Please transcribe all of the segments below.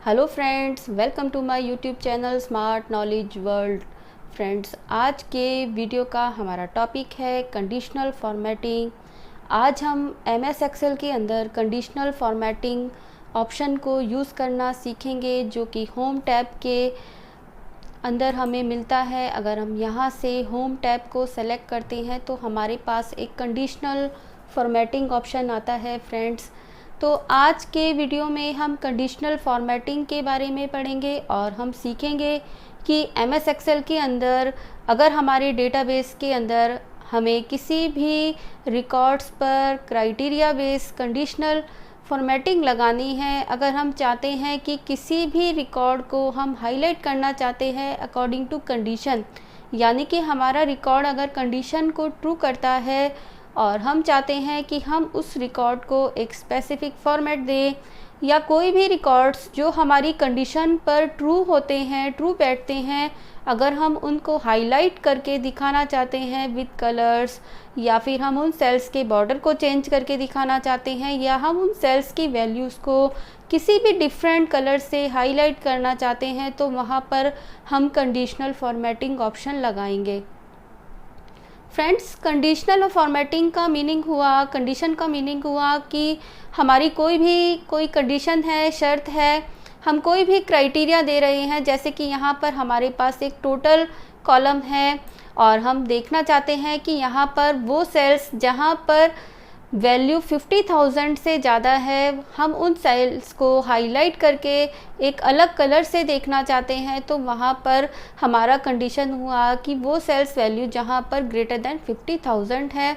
Hello friends, welcome to my YouTube channel smart knowledge world. Friends, आज के video का हमारा टॉपिक है कंडीशनल फॉर्मेटिंग। आज हम एमएस एक्सेल के अंदर कंडीशनल फॉर्मेटिंग ऑप्शन को यूज़ करना सीखेंगे, जो कि होम टैब के अंदर हमें मिलता है। अगर हम यहाँ से होम टैब को सेलेक्ट करते हैं तो हमारे पास एक कंडीशनल फॉर्मेटिंग ऑप्शन आता है। फ्रेंड्स, तो आज के वीडियो में हम कंडीशनल फॉर्मेटिंग के बारे में पढ़ेंगे और हम सीखेंगे कि एमएस एक्सेल के अंदर अगर हमारे डेटाबेस के अंदर हमें किसी भी रिकॉर्ड्स पर क्राइटेरिया बेस कंडीशनल फॉर्मेटिंग लगानी है, अगर हम चाहते हैं कि किसी भी रिकॉर्ड को हम हाईलाइट करना चाहते हैं अकॉर्डिंग टू कंडीशन, यानी कि हमारा रिकॉर्ड अगर कंडीशन को ट्रू करता है और हम चाहते हैं कि हम उस रिकॉर्ड को एक स्पेसिफिक फॉर्मेट दें, या कोई भी रिकॉर्ड्स जो हमारी कंडीशन पर ट्रू होते हैं, ट्रू बैठते हैं, अगर हम उनको हाईलाइट करके दिखाना चाहते हैं विद कलर्स, या फिर हम उन सेल्स के बॉर्डर को चेंज करके दिखाना चाहते हैं, या हम उन सेल्स की वैल्यूज़ को किसी भी डिफरेंट कलर से हाईलाइट करना चाहते हैं, तो वहाँ पर हम कंडीशनल फॉर्मेटिंग ऑप्शन लगाएंगे। फ्रेंड्स, कंडीशनल फॉर्मेटिंग का मीनिंग हुआ, कंडीशन का मीनिंग हुआ कि हमारी कोई कंडीशन है, शर्त है, हम कोई भी क्राइटेरिया दे रहे हैं। जैसे कि यहाँ पर हमारे पास एक टोटल कॉलम है और हम देखना चाहते हैं कि यहाँ पर वो सेल्स जहाँ पर वैल्यू 50,000 से ज़्यादा है, हम उन सेल्स को हाईलाइट करके एक अलग कलर से देखना चाहते हैं, तो वहाँ पर हमारा कंडीशन हुआ कि वो सेल्स वैल्यू जहाँ पर ग्रेटर देन 50,000 है,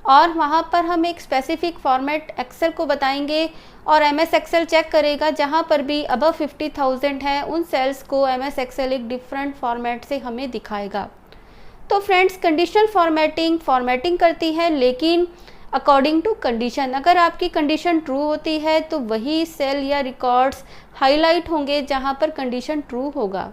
और वहाँ पर हम एक स्पेसिफिक फॉर्मेट एक्सेल को बताएंगे और एमएस एक्सेल चेक करेगा जहाँ पर भी अबव 50,000 है, उन सेल्स को एमएस एक्सेल एक डिफरेंट फॉर्मेट से हमें दिखाएगा। तो फ्रेंड्स, कंडीशनल फॉर्मेटिंग करती है, लेकिन अकॉर्डिंग टू कंडीशन। अगर आपकी कंडीशन ट्रू होती है तो वही सेल या रिकॉर्ड्स हाईलाइट होंगे जहां पर कंडीशन ट्रू होगा।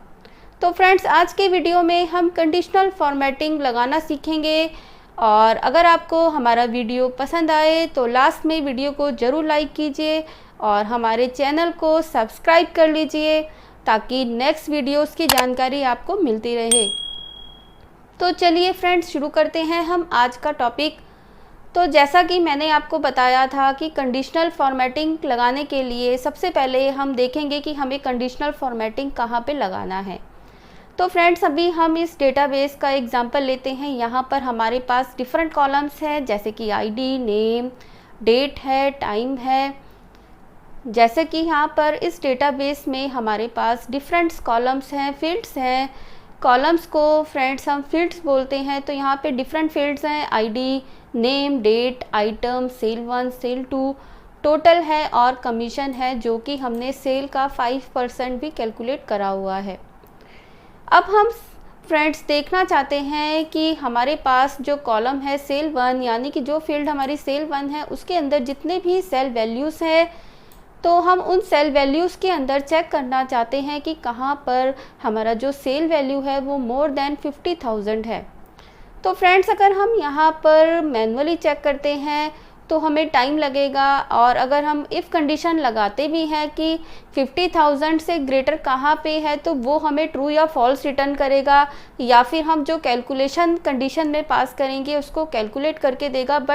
तो फ्रेंड्स, आज के वीडियो में हम कंडीशनल फॉर्मेटिंग लगाना सीखेंगे, और अगर आपको हमारा वीडियो पसंद आए तो लास्ट में वीडियो को ज़रूर लाइक कीजिए और हमारे चैनल को सब्सक्राइब कर लीजिए, ताकि नेक्स्ट वीडियोज़ की जानकारी आपको मिलती रहे। तो चलिए फ्रेंड्स, शुरू करते हैं हम आज का टॉपिक। तो जैसा कि मैंने आपको बताया था कि कंडीशनल फॉर्मेटिंग लगाने के लिए सबसे पहले हम देखेंगे कि हमें कंडीशनल फॉर्मेटिंग कहाँ पे लगाना है। तो फ्रेंड्स, अभी हम इस डेटाबेस का एग्जांपल लेते हैं। यहाँ पर हमारे पास डिफरेंट कॉलम्स हैं, जैसे कि आईडी, नेम, डेट है, टाइम है। जैसे कि यहाँ पर इस डेटाबेस में हमारे पास डिफरेंट कॉलम्स हैं, फील्ड्स हैं। कॉलम्स को फ्रेंड्स हम फील्ड्स बोलते हैं। तो यहाँ पे डिफरेंट फील्ड्स हैं, ID, name, date, item, sale 1, sale 2, total है और कमीशन है, जो कि हमने सेल का 5% भी कैलकुलेट करा हुआ है। अब हम फ्रेंड्स देखना चाहते हैं कि हमारे पास जो कॉलम है सेल 1, यानी कि जो फील्ड हमारी सेल 1 है, उसके अंदर जितने भी सेल वैल्यूज़ हैं, तो हम उन सेल वैल्यूज़ के अंदर चेक करना चाहते हैं कि कहाँ पर हमारा जो सेल वैल्यू है वो मोर देन 50,000 है। तो फ्रेंड्स, अगर हम यहाँ पर मैनुअली चेक करते हैं तो हमें टाइम लगेगा, और अगर हम इफ़ कंडीशन लगाते भी हैं कि 50,000 से ग्रेटर कहाँ पे है, तो वो हमें ट्रू या फॉल्स रिटर्न करेगा, या फिर हम जो कैलकुलेशन कंडीशन में पास करेंगे उसको कैलकुलेट करके देगा।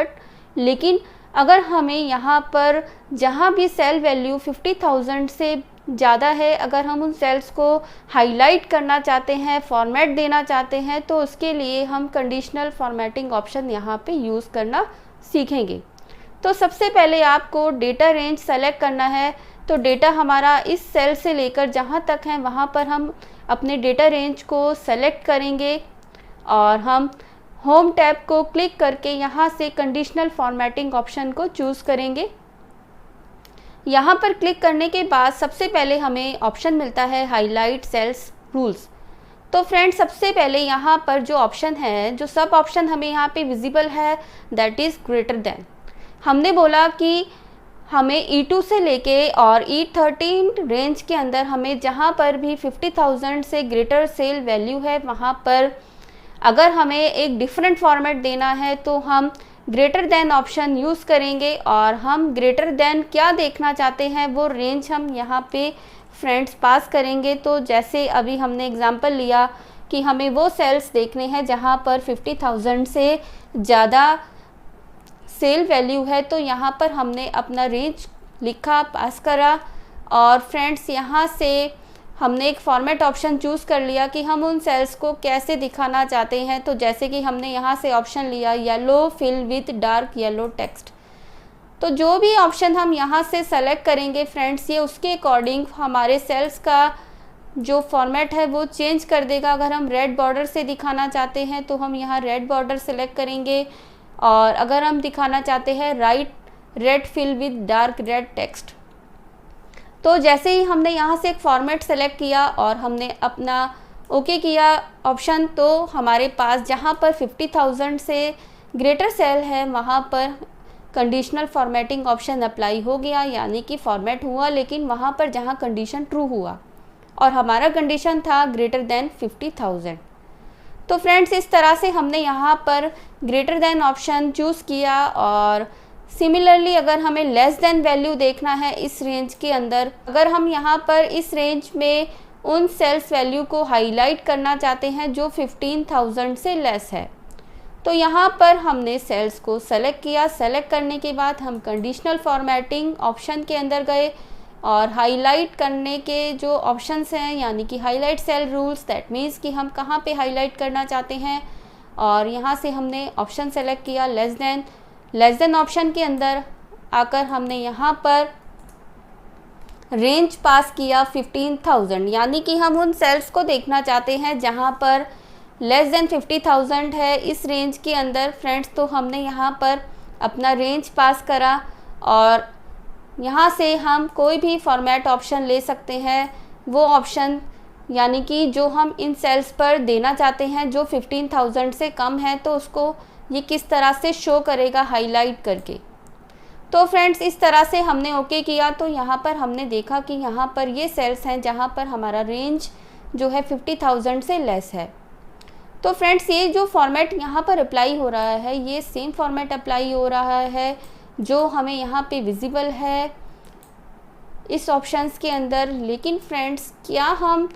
लेकिन अगर हमें यहाँ पर जहाँ भी सेल वैल्यू 50,000 से ज़्यादा है, अगर हम उन सेल्स को हाईलाइट करना चाहते हैं, फॉर्मेट देना चाहते हैं, तो उसके लिए हम कंडीशनल फॉर्मेटिंग ऑप्शन यहाँ पे यूज़ करना सीखेंगे। तो सबसे पहले आपको डेटा रेंज सेलेक्ट करना है। तो डेटा हमारा इस सेल से लेकर जहाँ तक है वहाँ पर हम अपने डेटा रेंज को सेलेक्ट करेंगे, और हम होम टैब को क्लिक करके यहाँ से कंडीशनल फॉर्मेटिंग ऑप्शन को चूज़ करेंगे। यहाँ पर क्लिक करने के बाद सबसे पहले हमें ऑप्शन मिलता है हाईलाइट सेल्स रूल्स। तो फ्रेंड्स, सबसे पहले यहाँ पर जो ऑप्शन है, जो सब ऑप्शन हमें यहाँ पे विजिबल है, दैट इज़ ग्रेटर देन। हमने बोला कि हमें E2 से लेके और E13 रेंज के अंदर हमें जहाँ पर भी 50,000 से ग्रेटर सेल वैल्यू है, वहाँ पर अगर हमें एक डिफरेंट फॉर्मेट देना है तो हम ग्रेटर देन ऑप्शन यूज़ करेंगे और हम ग्रेटर देन क्या देखना चाहते हैं वो रेंज हम यहाँ पे फ्रेंड्स पास करेंगे। तो जैसे अभी हमने एग्जांपल लिया कि हमें वो सेल्स देखने हैं जहाँ पर 50,000 से ज़्यादा सेल वैल्यू है, तो यहाँ पर हमने अपना रेंज लिखा, पास करा और फ्रेंड्स यहाँ से हमने एक फॉर्मेट ऑप्शन चूज़ कर लिया कि हम उन सेल्स को कैसे दिखाना चाहते हैं। तो जैसे कि हमने यहाँ से ऑप्शन लिया yellow fill with dark yellow text. तो जो भी ऑप्शन हम यहाँ से सेलेक्ट करेंगे फ्रेंड्स, ये उसके अकॉर्डिंग हमारे सेल्स का जो फॉर्मेट है वो चेंज कर देगा। अगर हम रेड बॉर्डर से दिखाना चाहते हैं तो हम यहाँ रेड बॉर्डर सेलेक्ट करेंगे और अगर हम दिखाना चाहते हैं red fill with dark red text, तो जैसे ही हमने यहाँ से एक फॉर्मेट सेलेक्ट किया और हमने अपना ओके किया ऑप्शन, तो हमारे पास जहाँ पर 50,000 से ग्रेटर सेल है वहाँ पर कंडीशनल फॉर्मेटिंग ऑप्शन अप्लाई हो गया, यानी कि फॉर्मेट हुआ लेकिन वहाँ पर जहाँ कंडीशन ट्रू हुआ और हमारा कंडीशन था ग्रेटर देन 50,000। तो फ्रेंड्स इस तरह से हमने यहाँ पर ग्रेटर देन ऑप्शन चूज़ किया और सिमिलरली अगर हमें लेस देन वैल्यू देखना है इस रेंज के अंदर, अगर हम यहाँ पर इस रेंज में उन सेल्स वैल्यू को हाईलाइट करना चाहते हैं जो 15,000 से लेस है, तो यहाँ पर हमने सेल्स को सेलेक्ट किया। सेलेक्ट करने के बाद हम कंडीशनल फॉर्मेटिंग ऑप्शन के अंदर गए और हाईलाइट करने के जो ऑप्शंस हैं यानी कि highlight cell rules, that means कि हम कहाँ पे हाईलाइट करना चाहते हैं और यहाँ से हमने ऑप्शन सेलेक्ट किया लेस देन ऑप्शन के अंदर आकर हमने यहाँ पर रेंज पास किया 15,000, यानी कि हम उन सेल्स को देखना चाहते हैं जहाँ पर लेस देन 50,000 है इस रेंज के अंदर फ्रेंड्स। तो हमने यहाँ पर अपना रेंज पास करा और यहाँ से हम कोई भी फॉर्मेट ऑप्शन ले सकते हैं, वो ऑप्शन यानी कि जो हम इन सेल्स पर देना चाहते हैं जो 15,000 से कम है, तो उसको ये किस तरह से शो करेगा हाईलाइट करके। तो फ्रेंड्स इस तरह से हमने ओके किया, तो यहाँ पर हमने देखा कि यहाँ पर ये सेल्स हैं जहाँ पर हमारा रेंज जो है 50,000 से लेस है। तो फ्रेंड्स ये जो फॉर्मेट यहाँ पर अप्लाई हो रहा है ये सेम फॉर्मेट अप्लाई हो रहा है जो हमें यहाँ पे विजिबल है इस ऑप्शंस के अंदर। लेकिन फ्रेंड्स क्या हम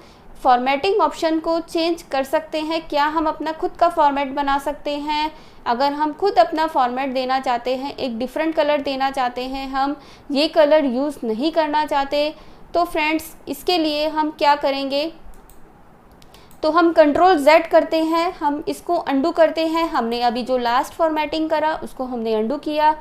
फॉर्मेटिंग ऑप्शन को चेंज कर सकते हैं? क्या हम अपना खुद का फॉर्मेट बना सकते हैं? अगर हम खुद अपना फॉर्मेट देना चाहते हैं, एक डिफरेंट कलर देना चाहते हैं, हम ये कलर यूज़ नहीं करना चाहते, तो फ्रेंड्स इसके लिए हम क्या करेंगे, तो हम कंट्रोल Z करते हैं, हम इसको अंडू करते हैं। हमने अभी जो लास्ट फॉर्मेटिंग करा उसको हमने अंडू किया।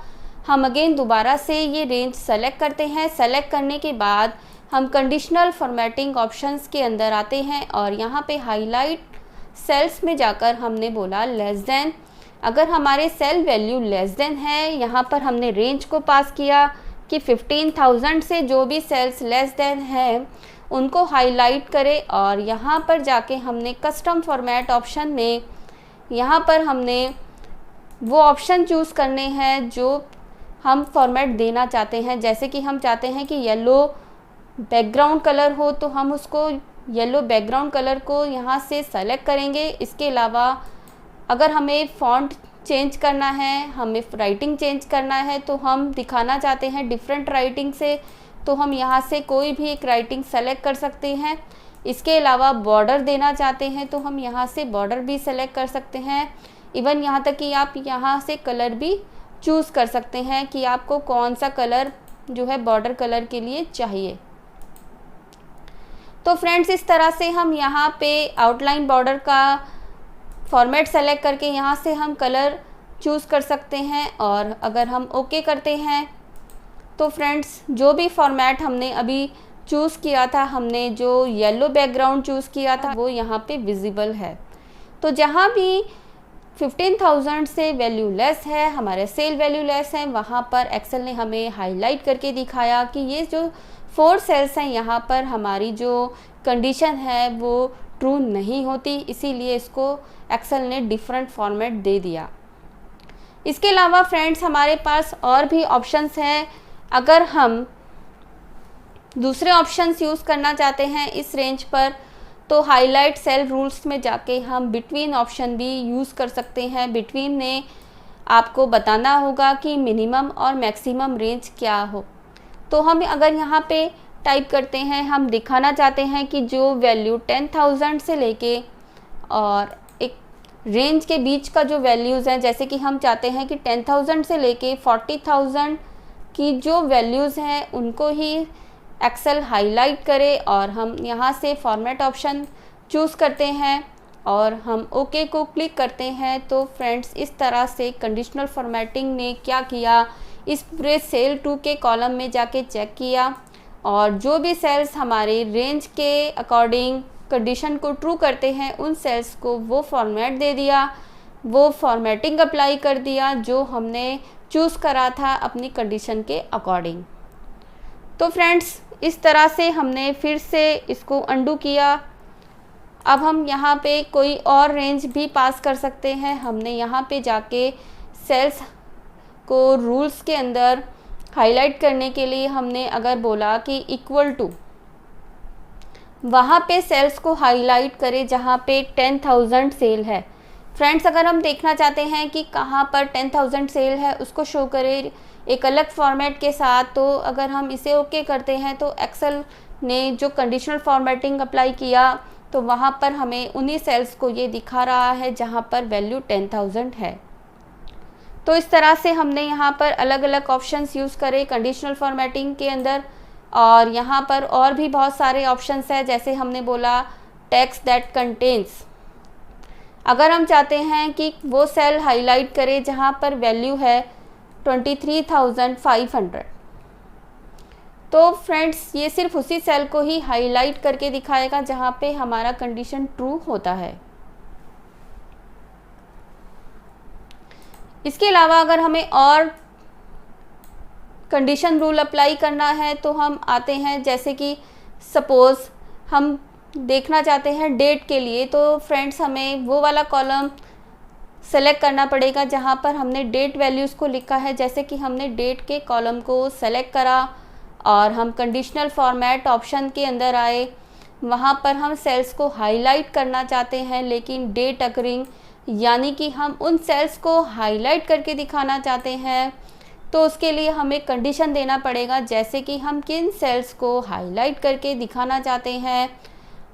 हम अगेन दोबारा से ये रेंज सेलेक्ट करते हैं। सेलेक्ट करने के बाद हम कंडीशनल फॉर्मेटिंग ऑप्शंस के अंदर आते हैं और यहाँ पे हाईलाइट सेल्स में जाकर हमने बोला लेस देन। अगर हमारे सेल वैल्यू लेस देन है, यहाँ पर हमने रेंज को पास किया कि 15,000 से जो भी सेल्स लेस देन है उनको हाईलाइट करें और यहाँ पर जाके हमने कस्टम फॉर्मेट ऑप्शन में यहाँ पर हमने वो ऑप्शन चूज़ करने हैं जो हम फॉर्मेट देना चाहते हैं। जैसे कि हम चाहते हैं कि येलो बैकग्राउंड कलर हो, तो हम उसको येलो बैकग्राउंड कलर को यहाँ से सेलेक्ट करेंगे। इसके अलावा अगर हमें फ़ॉन्ट चेंज करना है, हमें राइटिंग चेंज करना है, तो हम दिखाना चाहते हैं डिफरेंट राइटिंग से, तो हम यहाँ से कोई भी एक राइटिंग सेलेक्ट कर सकते हैं। इसके अलावा बॉर्डर देना चाहते हैं तो हम यहाँ से बॉर्डर भी सेलेक्ट कर सकते हैं। इवन यहाँ तक कि आप यहाँ से कलर भी चूज़ कर सकते हैं कि आपको कौन सा कलर जो है बॉर्डर कलर के लिए चाहिए। तो फ्रेंड्स इस तरह से हम यहाँ पे आउटलाइन बॉर्डर का फॉर्मेट सेलेक्ट करके यहाँ से हम कलर चूज़ कर सकते हैं। और अगर हम ओके करते हैं तो फ्रेंड्स जो भी फॉर्मेट हमने अभी चूज़ किया था, हमने जो येलो बैकग्राउंड चूज़ किया था वो यहाँ पे विजिबल है। तो जहाँ भी 15,000 से वैल्यू लेस है, हमारे सेल वैल्यू लेस है, वहाँ पर एक्सेल ने हमें हाईलाइट करके दिखाया कि ये जो 4 सेल्स हैं यहाँ पर हमारी जो कंडीशन है वो ट्रू नहीं होती, इसीलिए इसको एक्सेल ने डिफरेंट फॉर्मेट दे दिया। इसके अलावा फ्रेंड्स हमारे पास और भी ऑप्शंस हैं। अगर हम दूसरे ऑप्शंस यूज़ करना चाहते हैं इस रेंज पर, तो हाईलाइट सेल रूल्स में जाके हम बिटवीन ऑप्शन भी यूज़ कर सकते हैं। बिटवीन में आपको बताना होगा कि मिनिमम और मैक्सिमम रेंज क्या हो। तो हम अगर यहाँ पे टाइप करते हैं, हम दिखाना चाहते हैं कि जो वैल्यू 10,000 से लेके और एक रेंज के बीच का जो वैल्यूज़ हैं, जैसे कि हम चाहते हैं कि 10,000 से लेके 40,000 की जो वैल्यूज़ हैं उनको ही एक्सेल हाईलाइट करे, और हम यहाँ से फॉर्मेट ऑप्शन चूज़ करते हैं और हम ओके को क्लिक करते हैं। तो फ्रेंड्स, इस तरह से कंडीशनल फॉर्मेटिंग ने क्या किया, इस पूरे सेल 2 के कॉलम में जाके चेक किया और जो भी सेल्स हमारे रेंज के अकॉर्डिंग कंडीशन को ट्रू करते हैं उन सेल्स को वो फॉर्मेट दे दिया, वो फॉर्मेटिंग अप्लाई कर दिया जो हमने चूज़ करा था अपनी कंडीशन के अकॉर्डिंग। तो फ्रेंड्स, इस तरह से हमने फिर से इसको अंडू किया। अब हम यहाँ पे कोई और रेंज भी पास कर सकते हैं। हमने यहाँ पे जाके सेल्स को रूल्स के अंदर हाईलाइट करने के लिए हमने अगर बोला कि इक्वल टू, वहाँ पे सेल्स को हाईलाइट करें जहाँ पे 10,000 सेल है। फ्रेंड्स, अगर हम देखना चाहते हैं कि कहाँ पर 10,000 सेल है उसको शो करें एक अलग फॉर्मेट के साथ, तो अगर हम इसे ओके करते हैं तो एक्सेल ने जो कंडीशनल फॉर्मेटिंग अप्लाई किया तो वहाँ पर हमें उन्हीं सेल्स को ये दिखा रहा है जहाँ पर वैल्यू 10,000 है। तो इस तरह से हमने यहाँ पर अलग अलग ऑप्शंस यूज़ करे कंडीशनल फॉर्मेटिंग के अंदर, और यहाँ पर और भी बहुत सारे ऑप्शंस हैं। जैसे हमने बोला टेक्स्ट दैट कंटेन्स, अगर हम चाहते हैं कि वो सेल हाईलाइट करे जहाँ पर वैल्यू है 23,500, तो फ्रेंड्स ये सिर्फ उसी सेल को ही हाईलाइट करके दिखाएगा जहाँ पे हमारा कंडीशन ट्रू होता है। इसके अलावा अगर हमें और कंडीशन रूल अप्लाई करना है तो हम आते हैं, जैसे कि सपोज़ हम देखना चाहते हैं डेट के लिए, तो फ्रेंड्स हमें वो वाला कॉलम सेलेक्ट करना पड़ेगा जहाँ पर हमने डेट वैल्यूज़ को लिखा है। जैसे कि हमने डेट के कॉलम को सेलेक्ट करा और हम कंडीशनल फॉर्मेट ऑप्शन के अंदर आए, वहाँ पर हम सेल्स को हाईलाइट करना चाहते हैं लेकिन डेट अकरिंग, यानी कि हम उन सेल्स को हाईलाइट करके दिखाना चाहते हैं। तो उसके लिए हमें कंडीशन देना पड़ेगा, जैसे कि हम किन सेल्स को हाईलाइट करके दिखाना चाहते हैं।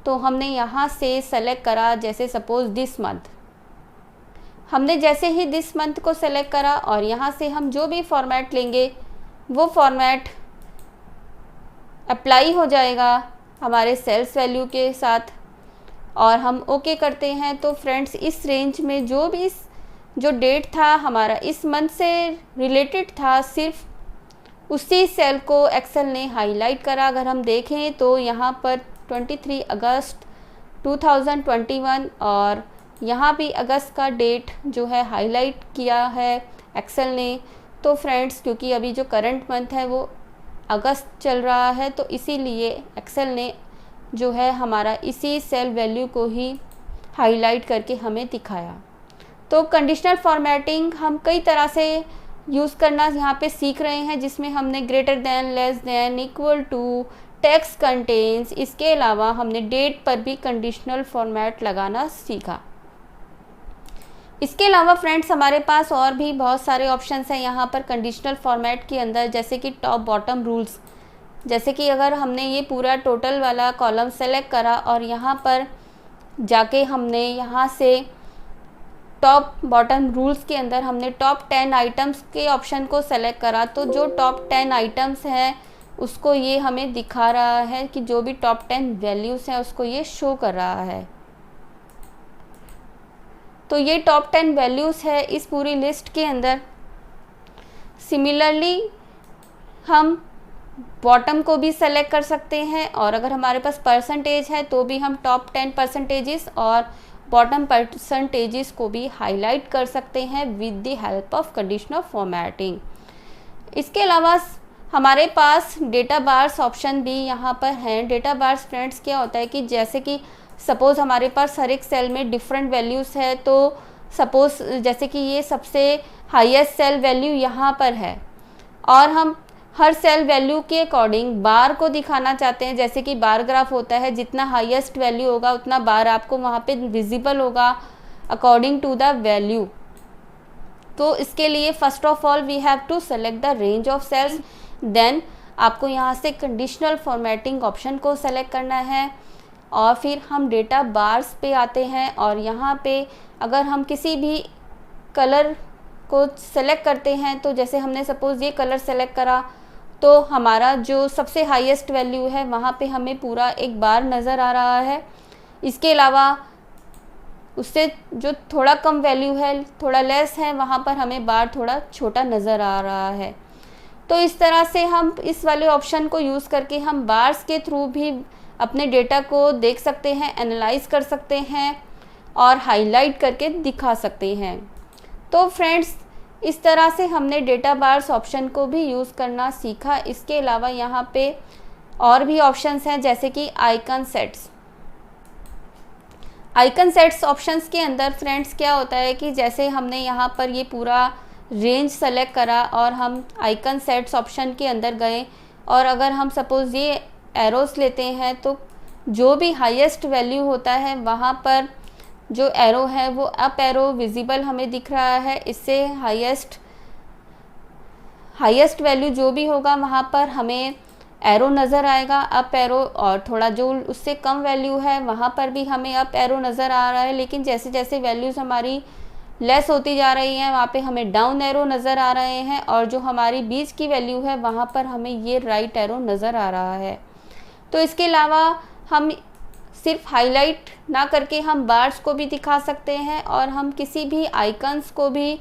तो हमने यहाँ से सेलेक्ट करा, जैसे सपोज़ दिस मंथ, हमने जैसे ही दिस मंथ को सेलेक्ट करा और यहाँ से हम जो भी फॉर्मेट लेंगे वो फॉर्मेट अप्लाई हो जाएगा हमारे सेल्स वैल्यू के साथ, और हम ओके करते हैं। तो फ्रेंड्स, इस रेंज में जो डेट था हमारा इस मंथ से रिलेटेड था, सिर्फ उसी सेल को एक्सेल ने हाईलाइट करा। अगर हम देखें तो यहाँ पर 23 अगस्त 2021 और यहाँ भी अगस्त का डेट जो है हाईलाइट किया है एक्सेल ने। तो फ्रेंड्स, क्योंकि अभी जो करंट मंथ है वो अगस्त चल रहा है, तो इसीलिए एक्सेल ने जो है हमारा इसी सेल वैल्यू को ही हाईलाइट करके हमें दिखाया। तो कंडीशनल फॉर्मेटिंग हम कई तरह से यूज़ करना यहाँ पे सीख रहे हैं, जिसमें हमने greater than, less than, equal to, text contains, इसके अलावा हमने डेट पर भी कंडीशनल फॉर्मेट लगाना सीखा। इसके अलावा फ्रेंड्स, हमारे पास और भी बहुत सारे ऑप्शंस हैं यहाँ पर कंडीशनल फॉर्मेट के अंदर, जैसे कि टॉप बॉटम रूल्स। जैसे कि अगर हमने ये पूरा टोटल वाला कॉलम सेलेक्ट करा और यहाँ पर जाके हमने यहाँ से टॉप बॉटम रूल्स के अंदर हमने टॉप 10 आइटम्स के ऑप्शन को सेलेक्ट करा, तो जो टॉप 10 आइटम्स हैं उसको ये हमें दिखा रहा है कि जो भी टॉप 10 वैल्यूज़ हैं उसको ये शो कर रहा है। तो ये टॉप 10 वैल्यूज़ है इस पूरी लिस्ट के अंदर। सिमिलरली हम बॉटम को भी सेलेक्ट कर सकते हैं, और अगर हमारे पास परसेंटेज है तो भी हम टॉप 10 परसेंटेजेस और बॉटम परसेंटेजेस को भी हाईलाइट कर सकते हैं with the help of conditional formatting. इसके अलावा हमारे पास डेटा बार्स ऑप्शन भी यहाँ पर हैं। डेटा बार्स फ्रेंड्स क्या होता है कि जैसे कि सपोज़ हमारे पास हर एक सेल में डिफरेंट वैल्यूज़ है, तो सपोज़ जैसे कि ये सबसे हाईएस्ट सेल वैल्यू यहाँ पर है और हम हर सेल वैल्यू के अकॉर्डिंग बार को दिखाना चाहते हैं। जैसे कि बार ग्राफ होता है, जितना हाईएस्ट वैल्यू होगा उतना बार आपको वहाँ पे विजिबल होगा अकॉर्डिंग टू द वैल्यू। तो इसके लिए first of all we have to select the range of cells, then आपको यहाँ से कंडीशनल फॉर्मेटिंग ऑप्शन को सेलेक्ट करना है और फिर हम डेटा बार्स पे आते हैं और यहाँ पे अगर हम किसी भी कलर को सेलेक्ट करते हैं तो जैसे हमने सपोज़ ये कलर सेलेक्ट करा तो हमारा जो सबसे हाईएस्ट वैल्यू है वहाँ पे हमें पूरा एक बार नज़र आ रहा है। इसके अलावा उससे जो थोड़ा कम वैल्यू है, थोड़ा लेस है, वहाँ पर हमें बार थोड़ा छोटा नज़र आ रहा है। तो इस तरह से हम इस वाले ऑप्शन को यूज़ करके हम बार्स के थ्रू भी अपने डेटा को देख सकते हैं, एनालाइज कर सकते हैं और हाईलाइट करके दिखा सकते हैं। तो फ्रेंड्स, इस तरह से हमने डेटा बार्स ऑप्शन को भी यूज़ करना सीखा। इसके अलावा यहाँ पे और भी ऑप्शंस हैं जैसे कि icon sets. Icon sets options के अंदर फ्रेंड्स क्या होता है कि जैसे हमने यहाँ पर ये पूरा रेंज सेलेक्ट करा और हम आइकन सेट्स ऑप्शन के अंदर गए और अगर हम सपोज़ ये एरोस लेते हैं तो जो भी हाईएस्ट वैल्यू होता है वहाँ पर जो एरो है वो अप एरो विजिबल हमें दिख रहा है। इससे हाईएस्ट वैल्यू जो भी होगा वहाँ पर हमें एरो नज़र आएगा, अप एरो, और थोड़ा जो उससे कम वैल्यू है वहाँ पर भी हमें अप एरो नज़र आ रहा है। लेकिन जैसे जैसे वैल्यूज़ हमारी लेस होती जा रही हैं वहाँ पे हमें डाउन एरो नज़र आ रहे हैं और जो हमारी बीच की वैल्यू है वहाँ पर हमें ये राइट एरो नज़र आ रहा है। तो इसके अलावा हम सिर्फ हाईलाइट ना करके हम बार्स को भी दिखा सकते हैं और हम किसी भी आइकन्स को भी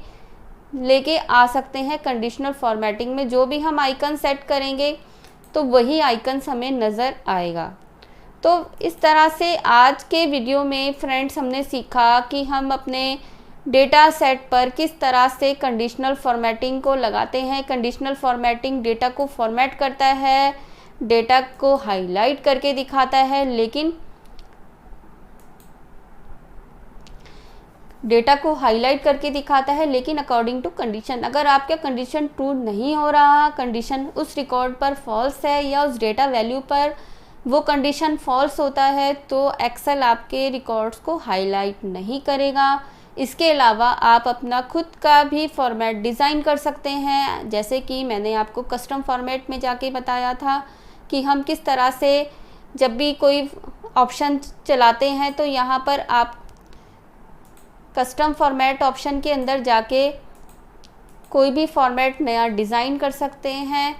लेके आ सकते हैं कंडीशनल फॉर्मेटिंग में। जो भी हम आइकन सेट करेंगे तो वही आइकन्स हमें नज़र आएगा। तो इस तरह से आज के वीडियो में फ्रेंड्स हमने सीखा कि हम अपने डेटा सेट पर किस तरह से कंडीशनल फॉर्मेटिंग को लगाते हैं। कंडीशनल फॉर्मेटिंग डेटा को फॉर्मेट करता है, डेटा को हाईलाइट करके दिखाता है, लेकिन डेटा को हाईलाइट करके दिखाता है लेकिन अकॉर्डिंग टू कंडीशन। अगर आपका कंडीशन ट्रू नहीं हो रहा, कंडीशन उस रिकॉर्ड पर फॉल्स है या उस डेटा वैल्यू पर वो कंडीशन फॉल्स होता है तो एक्सेल आपके रिकॉर्ड्स को हाईलाइट नहीं करेगा। इसके अलावा आप अपना खुद का भी फॉर्मेट डिज़ाइन कर सकते हैं, जैसे कि मैंने आपको कस्टम फॉर्मेट में जाके बताया था कि हम किस तरह से जब भी कोई ऑप्शन चलाते हैं तो यहाँ पर आप कस्टम फॉर्मेट ऑप्शन के अंदर जाके कोई भी फॉर्मेट नया डिज़ाइन कर सकते हैं।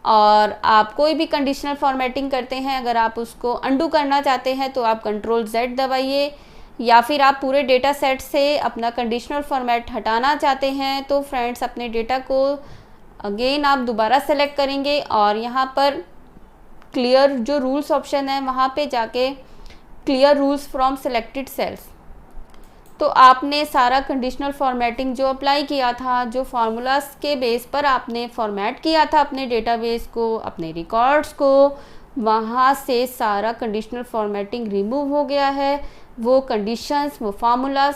और आप कोई भी कंडीशनल फॉर्मेटिंग करते हैं, अगर आप उसको अंडू करना चाहते हैं तो आप Ctrl+Z दबाइए, या फिर आप पूरे डेटा सेट से अपना कंडीशनल फॉर्मेट हटाना चाहते हैं तो फ्रेंड्स अपने डेटा को अगेन आप दोबारा सेलेक्ट करेंगे और यहाँ पर क्लियर जो रूल्स ऑप्शन है वहाँ पे जाके clear rules from selected cells, तो आपने सारा कंडीशनल फॉर्मेटिंग जो अप्लाई किया था, जो फार्मूलाज के बेस पर आपने फॉर्मेट किया था अपने डेटाबेस को, अपने रिकॉर्ड्स को, वहाँ से सारा कंडीशनल फॉर्मेटिंग रिमूव हो गया है। वो कंडीशंस, वो फार्मूलाज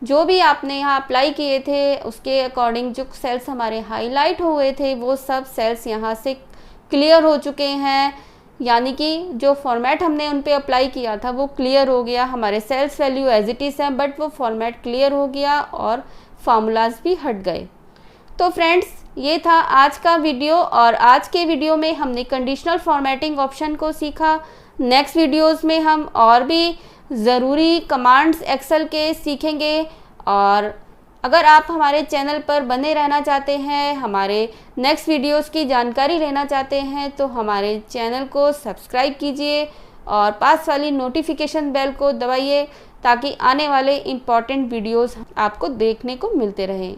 जो भी आपने यहाँ अप्लाई किए थे उसके अकॉर्डिंग जो सेल्स हमारे हाईलाइट हुए थे वो सब सेल्स यहाँ से क्लियर हो चुके हैं। यानी कि जो फॉर्मेट हमने उन पे अप्लाई किया था वो क्लियर हो गया। हमारे cells value as it is हैं बट वो फॉर्मेट क्लियर हो गया और फार्मूलाज भी हट गए। तो फ्रेंड्स, ये था आज का वीडियो और आज के वीडियो में हमने कंडीशनल फॉर्मेटिंग ऑप्शन को सीखा। नेक्स्ट वीडियोज़ में हम और भी ज़रूरी कमांड्स एक्सेल के सीखेंगे। और अगर आप हमारे चैनल पर बने रहना चाहते हैं, हमारे नेक्स्ट वीडियोस की जानकारी लेना चाहते हैं तो हमारे चैनल को सब्सक्राइब कीजिए और पास वाली नोटिफिकेशन बेल को दबाइए ताकि आने वाले इम्पॉर्टेंट वीडियोस आपको देखने को मिलते रहें।